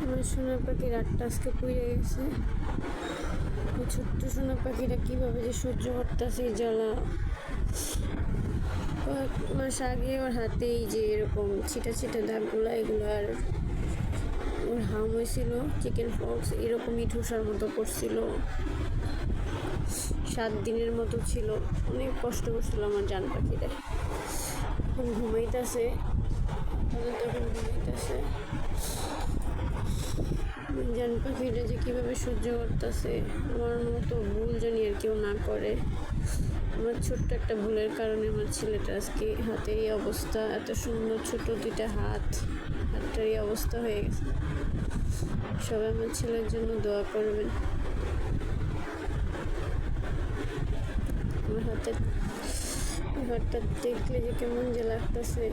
আমার সোনা পাখির রাতটা আজকে পুড়ে গেছে। ওই ছোট্ট সোনা পাখিটা কীভাবে যে সহ্য করতেছে জ্বালা। কয়েক মাস আগে ওর হাতেই যে এরকম ছিটা ছিটা দাগগুলো, এগুলো আর ওর হাম হয়েছিল চিকেন পক্স, এরকমই ঠুসার মতো করছিল। 7 দিনের মতো ছিল, অনেক কষ্ট করছিল আমার জান পাখিটা। এখন ঘুমাইতেছে, তখন ঘুমাইতেছে। জান পাখিটা যে কীভাবে সহ্য করতেছে, আমার মতো ভুল জানি আর কেউ না করে। আমার ছোট্ট একটা ভুলের কারণে আমার ছেলেটা আজকে হাতের এই অবস্থা, এত সুন্দর ছোট 2টা হাতটার এই অবস্থা হয়ে গেছে। সবাই আমার ছেলের জন্য দোয়া করবেন। আমার হাতটা দেখলে যে কেমন যে লাগতেছে।